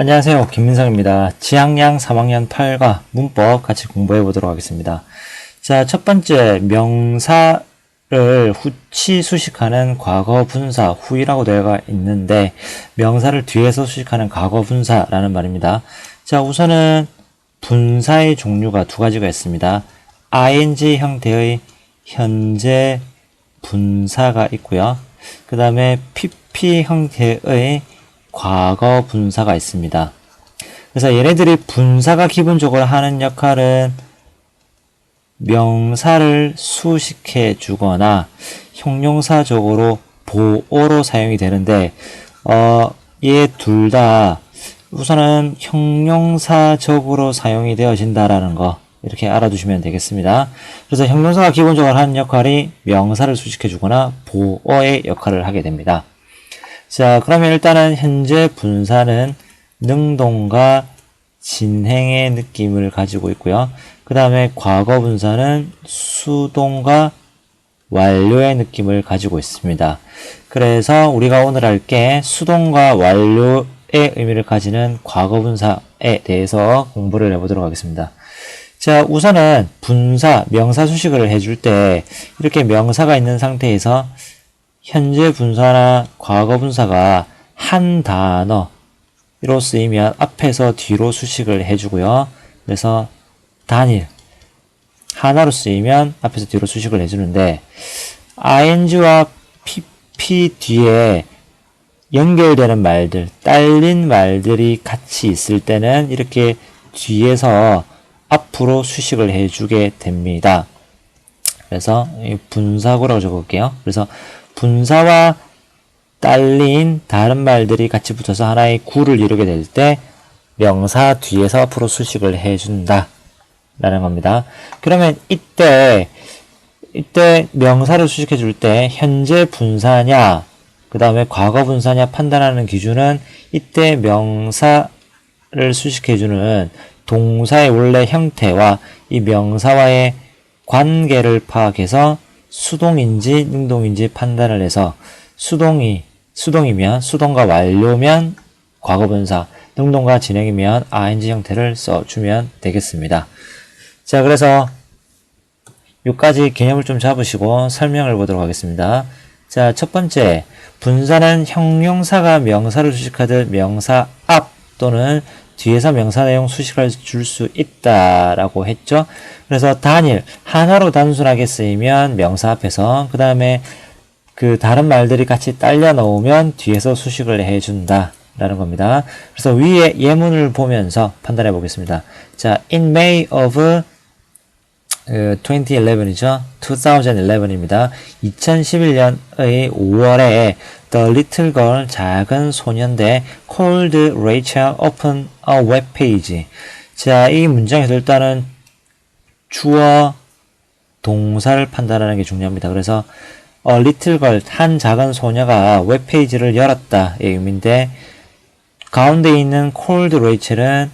안녕하세요. 김민성입니다. 지학량 3학년 8과 문법 같이 공부해 보도록 하겠습니다. 자, 첫 번째 명사를 후치 수식하는 과거 분사 후이라고 되어 있는데 명사를 뒤에서 수식하는 과거 분사라는 말입니다. 자, 우선은 분사의 종류가 두 가지가 있습니다. ing 형태의 현재 분사가 있고요. 그 다음에 pp 형태의 과거 분사가 있습니다. 그래서 얘네들이 분사가 기본적으로 하는 역할은 명사를 수식해 주거나 형용사적으로 보어로 사용이 되는데 얘 둘 다 우선은 형용사적으로 사용이 되어진다라는 거 이렇게 알아두시면 되겠습니다. 그래서 형용사가 기본적으로 하는 역할이 명사를 수식해 주거나 보어의 역할을 하게 됩니다. 자, 그러면 일단은 현재 분사는 능동과 진행의 느낌을 가지고 있고요. 그 다음에 과거 분사는 수동과 완료의 느낌을 가지고 있습니다. 그래서 우리가 오늘 할 게 수동과 완료의 의미를 가지는 과거 분사에 대해서 공부를 해보도록 하겠습니다. 자, 우선은 분사, 명사 수식을 해줄 때 이렇게 명사가 있는 상태에서 현재 분사나 과거 분사가 한 단어로 쓰이면 앞에서 뒤로 수식을 해주고요. 그래서 단일, 하나로 쓰이면 앞에서 뒤로 수식을 해주는데 ing와 pp 뒤에 연결되는 말들, 딸린 말들이 같이 있을 때는 이렇게 뒤에서 앞으로 수식을 해주게 됩니다. 그래서 분사구라고 적어볼게요. 그래서 분사와 딸린 다른 말들이 같이 붙어서 하나의 구를 이루게 될 때 명사 뒤에서 앞으로 수식을 해준다 라는 겁니다. 그러면 이때 명사를 수식해 줄 때 현재 분사냐 그 다음에 과거 분사냐 판단하는 기준은 이때 명사를 수식해 주는 동사의 원래 형태와 이 명사와의 관계를 파악해서 수동인지 능동인지 판단을 해서 수동이면 수동과 완료면 과거분사, 능동과 진행이면 ing 형태를 써주면 되겠습니다. 자, 그래서 여기까지 개념을 좀 잡으시고 설명을 보도록 하겠습니다. 자, 첫 번째, 분사는 형용사가 명사를 수식하듯 명사 앞 또는 뒤에서 명사 내용 수식을 줄 수 있다라고 했죠. 그래서 단일, 하나로 단순하게 쓰이면 명사 앞에서, 그 다음에 그 다른 말들이 같이 딸려 넣으면 뒤에서 수식을 해준다 라는 겁니다. 그래서 위에 예문을 보면서 판단해 보겠습니다. 자, in May of 2011이죠. 2011입니다. 2011년의 5월에 The little girl, 작은 소년대 called Rachel open a web page. 자, 이 문장에서 일단은 주어, 동사를 판단하는 게 중요합니다. 그래서 little girl, 한 작은 소녀가 웹페이지를 열었다 의 의미인데 가운데 있는 called Rachel은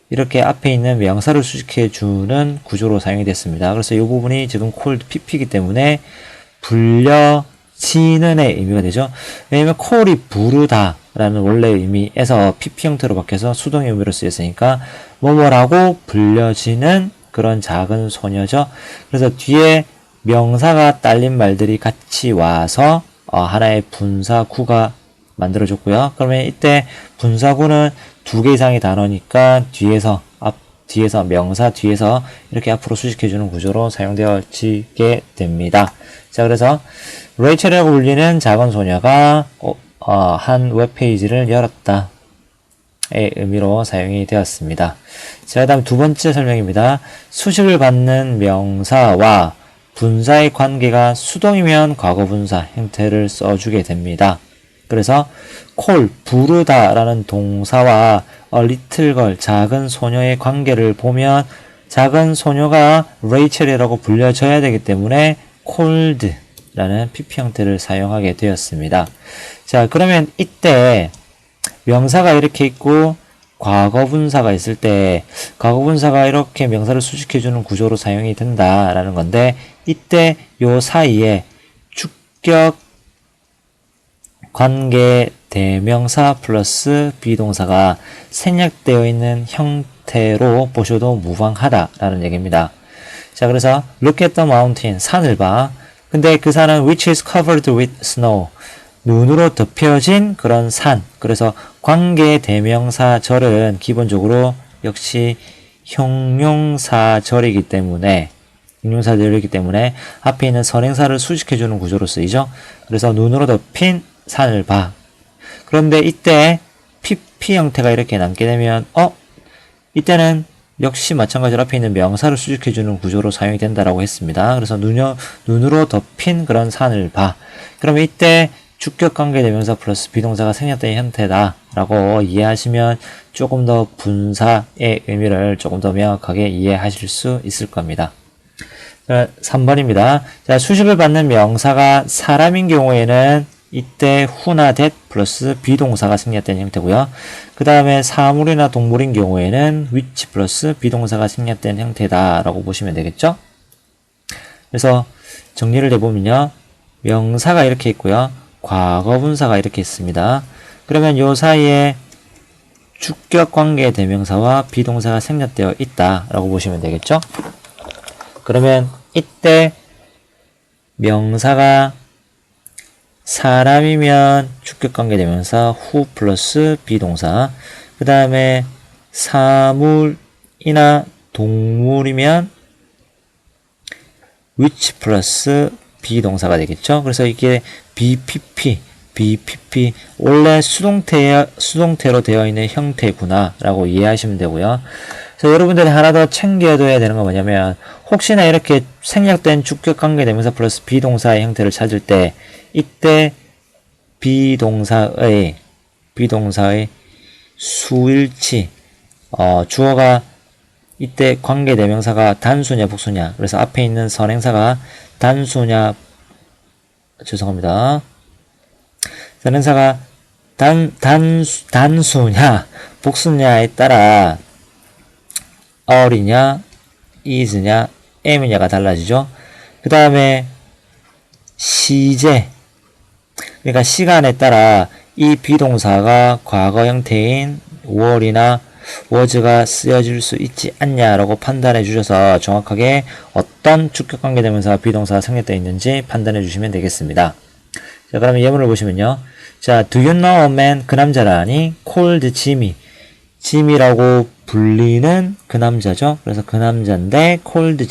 이렇게 앞에 있는 명사를 수식해주는 구조로 사용이 됐습니다. 그래서 이 부분이 지금 called pp이기 때문에 불려지는의 의미가 되죠. 왜냐면 call이 부르다 라는 원래 의미에서 pp 형태로 바뀌어서 수동의 의미로 쓰였으니까 뭐뭐라고 불려지는 그런 작은 소녀죠. 그래서 뒤에 명사가 딸린 말들이 같이 와서 하나의 분사구가 만들어졌고요. 그러면 이때 분사구는 두 개 이상의 단어니까 뒤에서 명사 뒤에서 이렇게 앞으로 수식해주는 구조로 사용되어지게 됩니다. 자, 그래서 레이첼이라고 불리는 작은 소녀가 한 웹페이지를 열었다 의 의미로 사용이 되었습니다. 자, 그 다음 두 번째 설명입니다. 수식을 받는 명사와 분사의 관계가 수동이면 과거분사 형태를 써주게 됩니다. 그래서 call, 부르다 라는 동사와 a little girl, 작은 소녀의 관계를 보면 작은 소녀가 레이첼이라고 불려져야 되기 때문에 called 라는 pp 형태를 사용하게 되었습니다. 자, 그러면 이때 명사가 이렇게 있고 과거분사가 있을 때 과거분사가 이렇게 명사를 수식해주는 구조로 사용이 된다라는 건데 이때 요 사이에 주격 관계 대명사 플러스 비동사가 생략되어 있는 형태로 보셔도 무방하다라는 얘기입니다. 자, 그래서 look at the mountain, 산을 봐. 근데 그 산은 which is covered with snow, 눈으로 덮여진 그런 산. 그래서 관계 대명사절은 기본적으로 역시 형용사절이기 때문에 앞에 있는 선행사를 수식해주는 구조로 쓰이죠. 그래서 눈으로 덮인 산을 봐. 그런데 이때 PP 형태가 이렇게 남게 되면 이때는 역시 마찬가지로 앞에 있는 명사를 수식해주는 구조로 사용이 된다라고 했습니다. 그래서 눈으로 덮인 그런 산을 봐. 그러면 이때 주격관계 대명사 플러스 비동사가 생략된 형태다라고 이해하시면 조금 더 분사의 의미를 조금 더 명확하게 이해하실 수 있을 겁니다. 3번입니다. 자, 수식을 받는 명사가 사람인 경우에는 이때 who나 that 플러스 비동사가 생략된 형태고요. 그 다음에 사물이나 동물인 경우에는 which 플러스 비동사가 생략된 형태다라고 보시면 되겠죠. 그래서 정리를 해보면요. 명사가 이렇게 있고요. 과거분사가 이렇게 있습니다. 그러면 요 사이에 주격관계 대명사와 비동사가 생략되어 있다라고 보시면 되겠죠. 그러면 이때 명사가 사람이면 주격관계 대명사 who 플러스 비동사, 그 다음에 사물이나 동물이면 which 플러스 비동사가 되겠죠. 그래서 이게 BPP 원래 수동태로 되어 있는 형태구나 라고 이해하시면 되고요. 그래서 여러분들이 하나 더 챙겨둬야 되는 건 뭐냐면, 혹시나 이렇게 생략된 주격관계 대명사 플러스 비동사의 형태를 찾을 때 이때 비동사의 수일치, 주어가 이때 관계 대명사가 단수냐 복수냐, 그래서 앞에 있는 선행사가 선행사가 단수냐 복수냐에 따라 are냐 is냐 am이냐가 달라지죠. 그 다음에 시제, 그러니까 시간에 따라 이 비동사가 과거 형태인 were이나 was가 쓰여질 수 있지 않냐라고 판단해 주셔서 정확하게 어떤 주격관계 대명사와 비동사가 생략되어 있는지 판단해 주시면 되겠습니다. 자, 그러면 예문을 보시면요. 자, do you know a man, 그 남자라니 called Jimmy라고 불리는 그 남자죠. 그래서 그 남자인데 called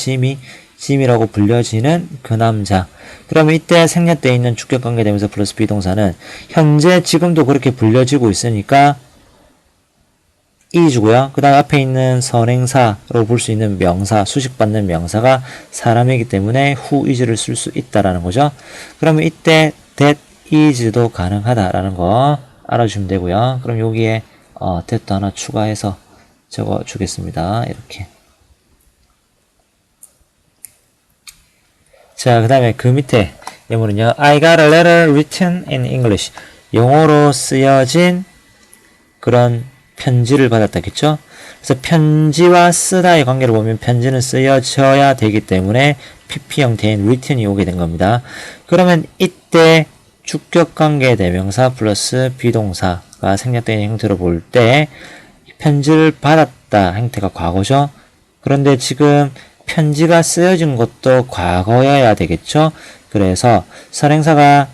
Jimmy라고 불려지는 그 남자. 그러면 이때 생략되어 있는 주격관계 대명사 플러스 비동사는 현재 지금도 그렇게 불려지고 있으니까 is고요. 그 다음 앞에 있는 선행사로 볼 수 있는 명사, 수식받는 명사가 사람이기 때문에 who is를 쓸 수 있다라는 거죠. 그러면 이때 that is도 가능하다라는 거 알아주시면 되고요. 그럼 여기에 that도 하나 추가해서 적어 주겠습니다. 이렇게. 자, 그 다음에 그 밑에 예문은요. I got a letter written in English. 영어로 쓰여진 그런 편지를 받았다겠죠? 그래서 편지와 쓰다의 관계를 보면 편지는 쓰여져야 되기 때문에 PP 형태인 written이 오게 된 겁니다. 그러면 이때 주격관계 대명사 플러스 비동사가 생략된 형태로 볼 때 편지를 받았다 형태가 과거죠. 그런데 지금 편지가 쓰여진 것도 과거여야 되겠죠. 그래서 선행사가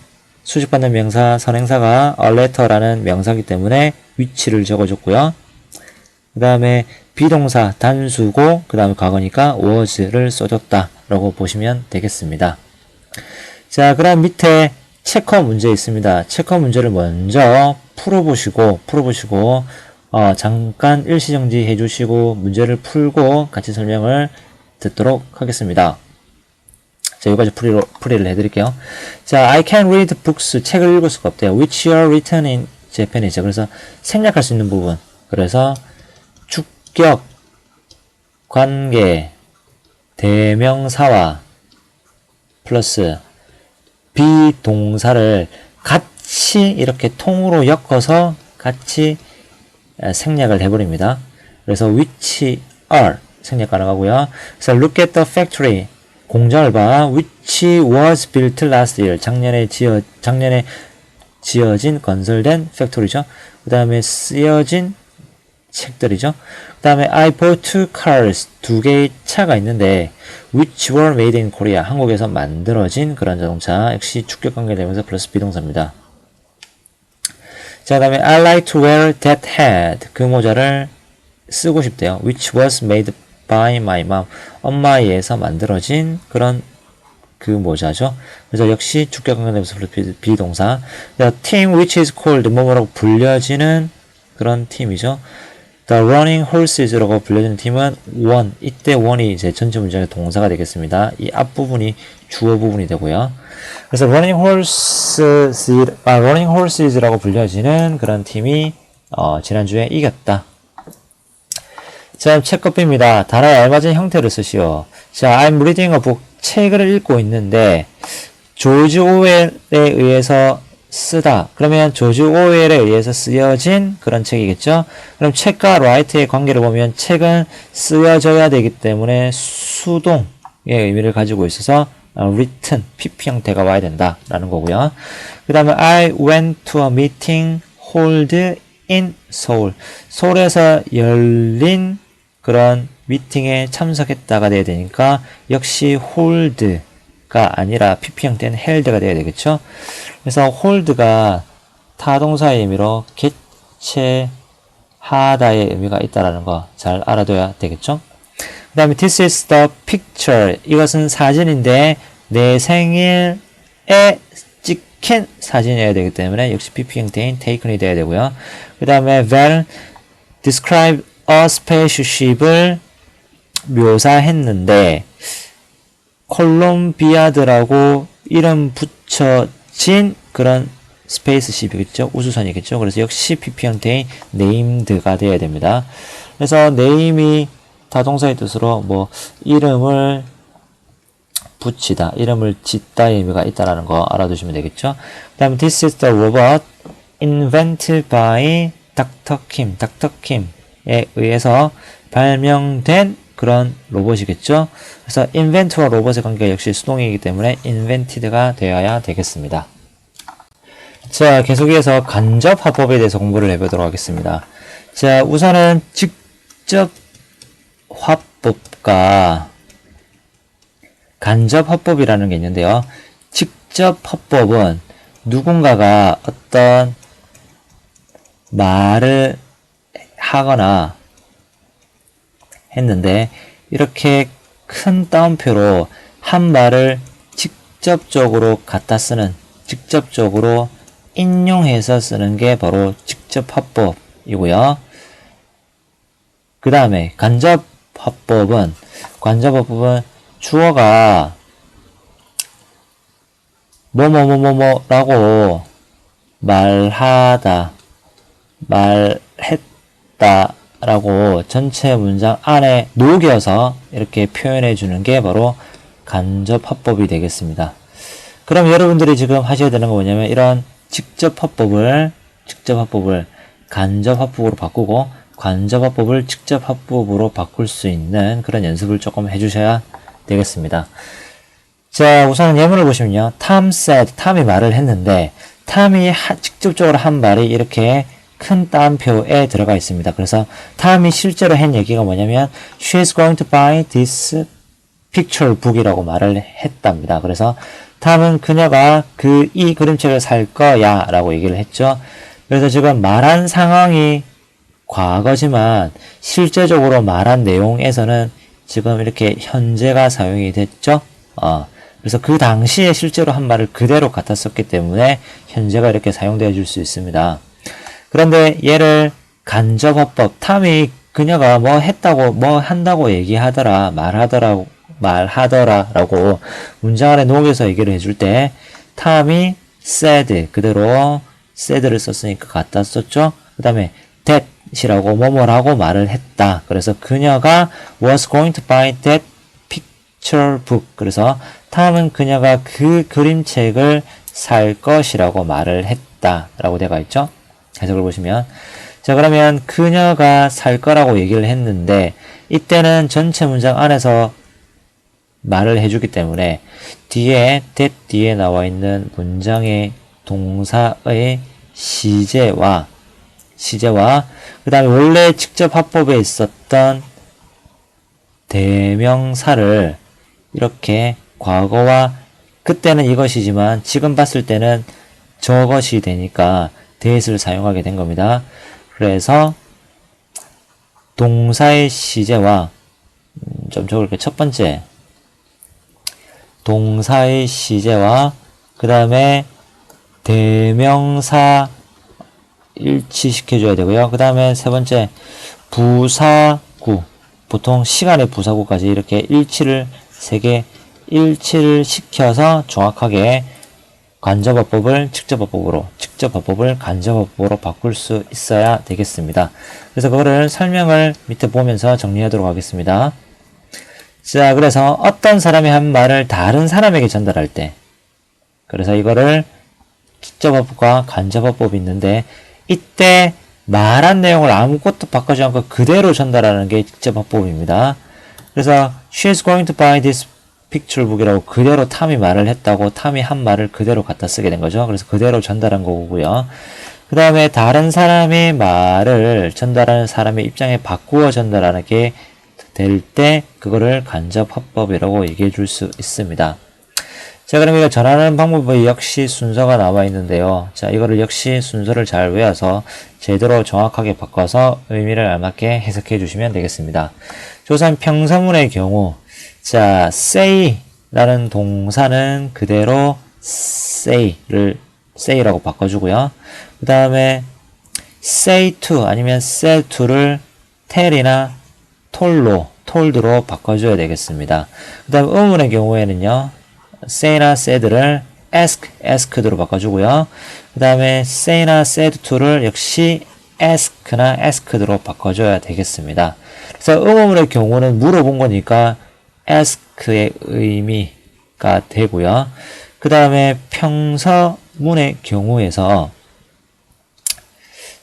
수식받는 명사, 선행사가 a letter라는 명사이기 때문에 which를 적어줬고요. 그 다음에 비동사 단수고 그 다음에 과거니까 was를 써줬다 라고 보시면 되겠습니다. 자, 그럼 밑에 체커 문제 있습니다. 체커 문제를 먼저 풀어보시고 잠깐 일시정지 해주시고 문제를 풀고 같이 설명을 듣도록 하겠습니다. 자, 여기까지 풀이를 해드릴게요. 자, I can read books. 책을 읽을 수가 없대요. Which are written in Japanese. 그래서 생략할 수 있는 부분. 그래서 주격, 관계, 대명사와 플러스 비동사를 같이 이렇게 통으로 엮어서 같이 생략을 해버립니다. 그래서 which are 생략 가능하고요. 그래서 look at the factory. 공장을 봐. which was built last year. 작년에 지어진, 건설된 팩토리죠. 그 다음에 쓰여진 책들이죠. 그 다음에 I bought two cars, 두 개의 차가 있는데 which were made in Korea, 한국에서 만들어진 그런 자동차. 역시 주격관계 되면서 플러스 비동사입니다. 자, 그 다음에 I like to wear that hat, 그 모자를 쓰고 싶대요. which was made by my mom, 엄마에 의해서 만들어진 그런 그 모자죠. 그래서 역시 주격관계 되면서 플러스 비동사. The team which is called, 뭐뭐라고 불려지는 그런 팀이죠. The running horses라고 불려지는 팀은 won, 이때 won이 이제 전체 문장의 동사가 되겠습니다. 이 앞부분이 주어 부분이 되고요. 그래서 running horses라고 불려지는 그런 팀이 지난주에 이겼다. 자, 책커피입니다. 단어에 알맞은 형태를 쓰시오. 자, I'm reading a book, 책을 읽고 있는데 조지 오웰에 의해서 쓰다. 그러면 조지 오웰에 의해서 쓰여진 그런 책이겠죠. 그럼 책과 write의 관계를 보면 책은 쓰여져야 되기 때문에 수동의 의미를 가지고 있어서 written, PP 형태가 와야 된다라는 거고요. 그 다음에 I went to a meeting held in Seoul. 서울에서 열린 그런 미팅에 참석했다가 돼야 되니까 역시 hold가 아니라 PP 형태는 held가 돼야 되겠죠. 그래서 hold가 타동사의 의미로 개최하다의 의미가 있다라는 거 잘 알아둬야 되겠죠. 그 다음에 this is the picture, 이것은 사진인데 내 생일에 찍힌 사진이어야 되기 때문에 역시 PP 형태인 taken이 돼야 되고요. 그 다음에 well describe a spaceship을 묘사했는데 콜롬비아드라고 이름 붙여진 그런 스페이스십이겠죠. 우주선이겠죠. 그래서 역시 PP 형태의 named가 되어야 됩니다. 그래서 name이 타동사의 뜻으로 뭐 이름을 붙이다, 이름을 짓다의 의미가 있다라는 거 알아두시면 되겠죠. 그 다음에 this is the robot invented by Dr. Kim, Dr. Kim에 의해서 발명된 그런 로봇이겠죠. 그래서 invent와 로봇의 관계가 역시 수동이기 때문에 invented가 되어야 되겠습니다. 자, 계속해서 간접 화법에 대해서 공부를 해보도록 하겠습니다. 자, 우선은 직접 화법과 간접 화법이라는 게 있는데요. 직접 화법은 누군가가 어떤 말을 하거나 했는데 이렇게 큰 따옴표로 한 말을 직접적으로 갖다 쓰는, 직접적으로 인용해서 쓰는 게 바로 직접 화법이고요. 그 다음에 간접 화법은 주어가 뭐뭐뭐뭐라고 말하다, 말했다 라고 전체 문장 안에 녹여서 이렇게 표현해 주는 게 바로 간접 화법이 되겠습니다. 그럼 여러분들이 지금 하셔야 되는 거 뭐냐면 이런 직접 화법을 간접 화법으로 바꾸고 간접 화법을 직접 화법으로 바꿀 수 있는 그런 연습을 조금 해주셔야 되겠습니다. 자, 우선 예문을 보시면요. Tom said, 탐이 말을 했는데 탐이 직접적으로 한 말이 이렇게 큰 따옴표에 들어가 있습니다. 그래서 탐이 실제로 한 얘기가 뭐냐면 She is going to buy this picture book이라고 말을 했답니다. 그래서 탐은 그녀가 이 그림책을 살 거야 라고 얘기를 했죠. 그래서 지금 말한 상황이 과거지만 실제적으로 말한 내용에서는 지금 이렇게 현재가 사용이 됐죠. 그래서 그 당시에 실제로 한 말을 그대로 갖다 썼기 때문에 현재가 이렇게 사용되어 줄 수 있습니다. 그런데 얘를 간접화법, 탐이 그녀가 뭐 했다고, 뭐 한다고 얘기하더라, 말하더라라고 문장 안에 녹여서 얘기를 해줄 때 탐이 said, 그대로 said를 썼으니까 갖다 썼죠. 그 다음에 that이라고 뭐뭐라고 말을 했다. 그래서 그녀가 was going to buy that picture book. 그래서 탐은 그녀가 그 그림책을 살 것이라고 말을 했다 라고 되어 있죠. 해석을 보시면, 자, 그러면 그녀가 살 거라고 얘기를 했는데 이때는 전체 문장 안에서 말을 해주기 때문에 뒤에 that 뒤에 나와 있는 문장의 동사의 시제와 그 다음에 원래 직접 화법에 있었던 대명사를 이렇게 과거와 그때는 이것이지만 지금 봤을 때는 저것이 되니까 that을 사용하게 된 겁니다. 그래서 동사의 시제와 좀 적을게요. 첫 번째 동사의 시제와 그 다음에 대명사 일치시켜줘야 되고요. 그 다음에 세 번째 부사구, 보통 시간의 부사구까지 이렇게 일치를 세 개 일치를 시켜서 정확하게 간접어법을 직접어법을 간접어법으로 바꿀 수 있어야 되겠습니다. 그래서 그거를 설명을 밑에 보면서 정리하도록 하겠습니다. 자, 그래서 어떤 사람이 한 말을 다른 사람에게 전달할 때, 그래서 이거를 직접어법과 간접어법이 있는데, 이때 말한 내용을 아무것도 바꾸지 않고 그대로 전달하는 게 직접어법입니다. 그래서 she is going to buy this picture book이라고 그대로 탐이 말을 했다고 탐이 한 말을 그대로 갖다 쓰게 된 거죠. 그래서 그대로 전달한 거고요. 그 다음에 다른 사람의 말을 전달하는 사람의 입장에 바꾸어 전달하는 게 될 때 그거를 간접화법이라고 얘기해 줄 수 있습니다. 자, 그럼 이거 전하는 방법이 역시 순서가 나와 있는데요. 자, 이거를 역시 순서를 잘 외워서 제대로 정확하게 바꿔서 의미를 알맞게 해석해 주시면 되겠습니다. 조선 평서문의 경우, 자, say라는 동사는 그대로 say라고 바꿔주고요. 그 다음에 say to 아니면 said to를 tell이나 told로 바꿔줘야 되겠습니다. 그 다음 의문의 경우에는요, say나 said를 asked로 바꿔주고요. 그 다음에 say나 said to를 역시 ask나 asked로 바꿔줘야 되겠습니다. 그래서 의문의 경우는 물어본 거니까 ask의 의미가 되고요. 그 다음에 평서문의 경우에서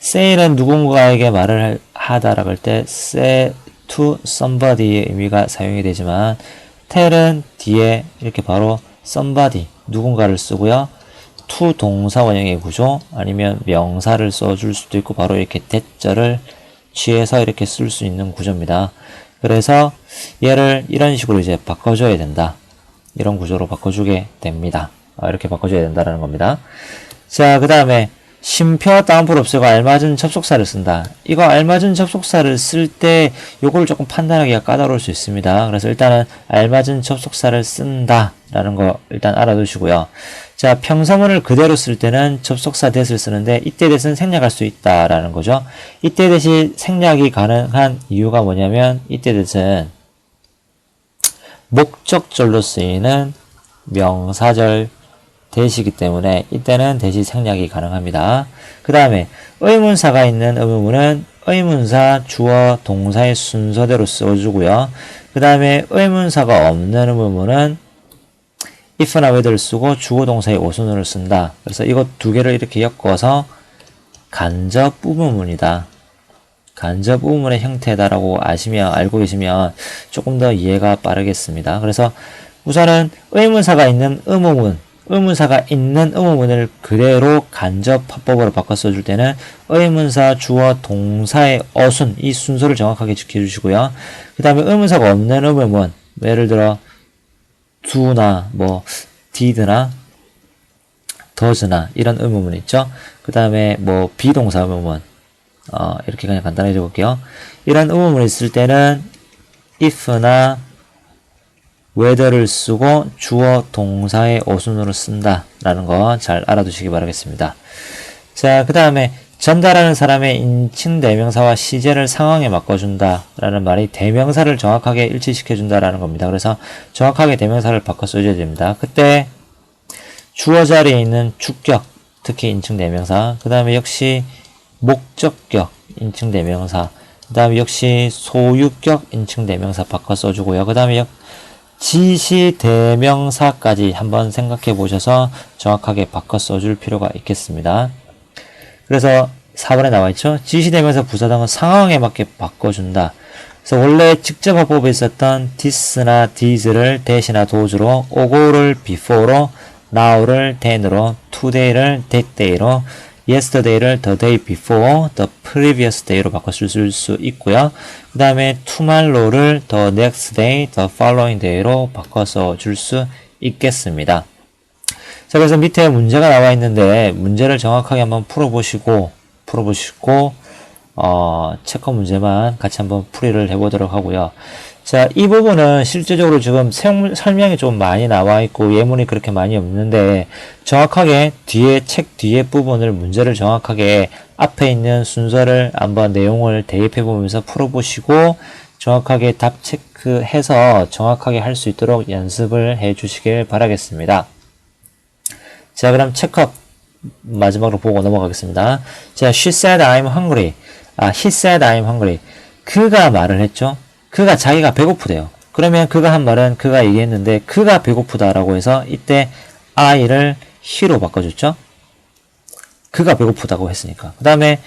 say는 누군가에게 말을 하다라고 할 때 say to somebody의 의미가 사용이 되지만 tell은 뒤에 이렇게 바로 somebody, 누군가를 쓰고요. to 동사 원형의 구조 아니면 명사를 써줄 수도 있고 바로 이렇게 대절을 취해서 이렇게 쓸 수 있는 구조입니다. 그래서 얘를 이런 식으로 이제 바꿔줘야 된다. 이런 구조로 바꿔주게 됩니다. 이렇게 바꿔줘야 된다라는 겁니다. 자, 그 다음에 쉼표와 따옴표를 없애고 알맞은 접속사를 쓴다. 이거 알맞은 접속사를 쓸 때 요걸 조금 판단하기가 까다로울 수 있습니다. 그래서 일단은 알맞은 접속사를 쓴다 라는 거 일단 알아두시고요. 자, 평서문을 그대로 쓸 때는 접속사 that을 쓰는데 이때 that은 생략할 수 있다라는 거죠. 이때 that이 생략이 가능한 이유가 뭐냐면 이때 that은 목적절로 쓰이는 명사절 that이기 때문에 이때는 that이 생략이 가능합니다. 그 다음에 의문사가 있는 의문문은 의문사, 주어, 동사의 순서대로 써주고요. 그 다음에 의문사가 없는 의문문은 if나 whether를 쓰고 주어, 동사의 오순으로 쓴다. 그래서 이거 두 개를 이렇게 엮어서 간접 의문문이다. 간접 의문문의 형태다라고 알고 계시면 조금 더 이해가 빠르겠습니다. 그래서 우선은 의문사가 있는 의문문을 그대로 간접 화법으로 바꿔 써줄 때는 의문사, 주어, 동사의 어순, 이 순서를 정확하게 지켜주시고요. 그 다음에 의문사가 없는 의문문, 예를 들어 do나 did나 does나 이런 의문문 있죠. 그 다음에 비동사 의문문, 이렇게 그냥 간단하게 적을게요. 이런 의문문이 있을 때는 if나 whether를 쓰고 주어 동사의 오순으로 쓴다 라는 거 잘 알아두시기 바라겠습니다. 자, 그 다음에 전달하는 사람의 인칭 대명사와 시제를 상황에 바꿔준다 라는 말이 대명사를 정확하게 일치시켜준다 라는 겁니다. 그래서 정확하게 대명사를 바꿔 써줘야 됩니다. 그때 주어 자리에 있는 주격, 특히 인칭 대명사, 그 다음에 역시 목적격 인칭 대명사, 그 다음에 역시 소유격 인칭 대명사 바꿔 써주고요. 그 다음에 지시 대명사까지 한번 생각해 보셔서 정확하게 바꿔 써줄 필요가 있겠습니다. 그래서 4번에 나와 있죠. 지시 대명사 부사 등은 상황에 맞게 바꿔준다. 그래서 원래 직접 화법에 있었던 this나 this를 that이나 does로 오고를 before로 now를 then으로, today를 that day로, yesterday를 the day before, the previous day로 바꿔 쓸 수 있고요. 그 다음에 tomorrow를 the next day, the following day로 바꿔서 줄 수 있겠습니다. 자, 그래서 밑에 문제가 나와 있는데 문제를 정확하게 한번 풀어보시고 체크 문제만 같이 한번 풀이를 해보도록 하고요. 자, 이 부분은 실제적으로 지금 설명이 좀 많이 나와 있고 예문이 그렇게 많이 없는데 정확하게 책 뒤에 부분을 문제를 정확하게 앞에 있는 순서를 한번 내용을 대입해 보면서 풀어보시고 정확하게 답 체크해서 정확하게 할 수 있도록 연습을 해 주시길 바라겠습니다. 자, 그럼 체크업 마지막으로 보고 넘어가겠습니다. 자, she said I'm hungry. he said I'm hungry. 그가 말을 했죠. 그가 자기가 배고프대요. 그러면 그가 한 말은 그가 얘기했는데 그가 배고프다라고 해서 이때 I를 he로 바꿔줬죠. 그가 배고프다고 했으니까. 그 다음에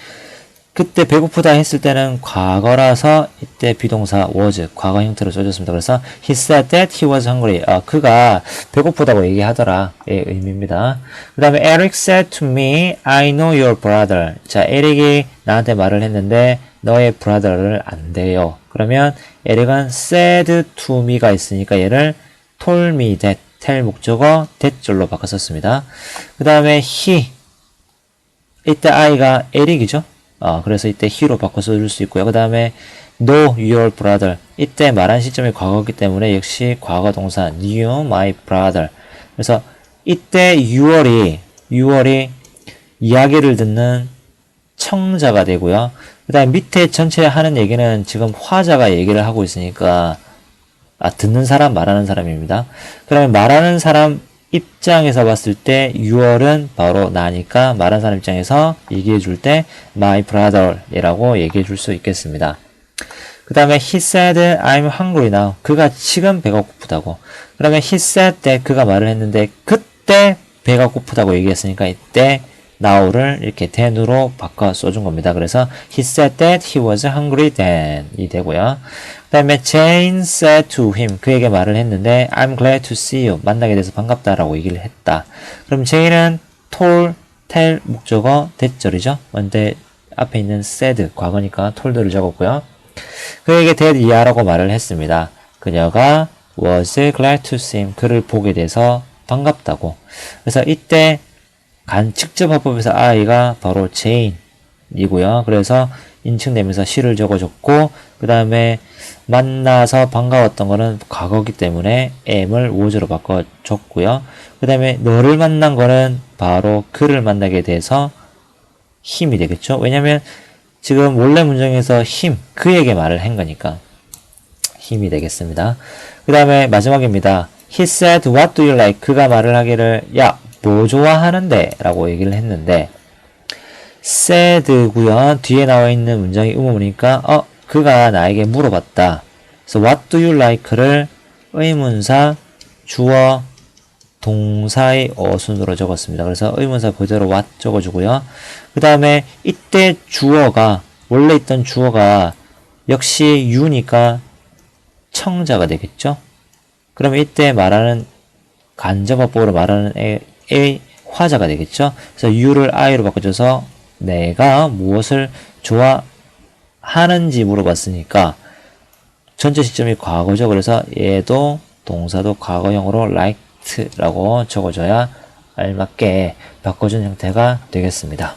그때 배고프다 했을 때는 과거라서 이때 비동사 was 과거 형태로 써줬습니다. 그래서 he said that he was hungry. 그가 배고프다고 얘기하더라의 의미입니다. 그 다음에 Eric said to me, I know your brother. 자, 에릭이 나한테 말을 했는데 너의 brother를 안돼요. 그러면 에릭은 said to me가 있으니까 얘를 told me that, tell 목적어 that절로 바꿨었습니다. 그 다음에 he, 이때 I가 에릭이죠. 그래서 이때 he로 바꿔서 줄 수 있고요. 그 다음에 know your brother. 이때 말한 시점이 과거이기 때문에 역시 과거 동사 knew my brother. 그래서 이때 6월이 이야기를 듣는 청자가 되고요. 그 다음에 밑에 전체 하는 얘기는 지금 화자가 얘기를 하고 있으니까 듣는 사람, 말하는 사람입니다. 그러면 말하는 사람 입장에서 봤을 때 6월은 바로 나니까 말하는 사람 입장에서 얘기해 줄 때 my brother 이라고 얘기해 줄 수 있겠습니다. 그 다음에 he said I'm hungry now. 그가 지금 배가 고프다고. 그러면 he said that 그가 말을 했는데 그때 배가 고프다고 얘기했으니까 이때 now를 이렇게 then으로 바꿔 써준 겁니다. 그래서 he said that he was hungry then 이 되고요. 그 다음에 Jane said to him 그에게 말을 했는데 I'm glad to see you 만나게 돼서 반갑다라고 얘기를 했다. 그럼 Jane은 told, tell 목적어 that절이죠. 근데 앞에 있는 said 과거니까 told를 적었고요. 그에게 that 이하라고 말을 했습니다. 그녀가 was glad to see him 그를 보게 돼서 반갑다고. 그래서 이때 직접 화법에서 I가 바로 Jane이고요. 그래서 인칭되면서 she를 적어줬고 그 다음에 만나서 반가웠던 거는 과거기 때문에 am을 was로 바꿔줬고요. 그 다음에 너를 만난 거는 바로 그를 만나게 돼서 him이 되겠죠. 왜냐면 지금 원래 문장에서 him, 그에게 말을 한 거니까 him이 되겠습니다. 그 다음에 마지막입니다. He said, what do you like? 그가 말을 하기를 야, 뭐 좋아하는데? 라고 얘기를 했는데 said고요. 뒤에 나와 있는 문장이 의문이니까 그가 나에게 물어봤다. 그래서 what do you like를 의문사, 주어, 동사의 어순으로 적었습니다. 그래서 의문사 그대로 what 적어주고요. 그 다음에 이때 주어가 원래 있던 주어가 역시 you니까 청자가 되겠죠. 그러면 이때 말하는 간접어법으로 말하는 의 화자가 되겠죠. 그래서 you를 I로 바꿔줘서 내가 무엇을 좋아하는지 물어봤으니까 전체 시점이 과거죠. 그래서 얘도 동사도 과거형으로 liked라고 적어줘야 알맞게 바꿔준 형태가 되겠습니다.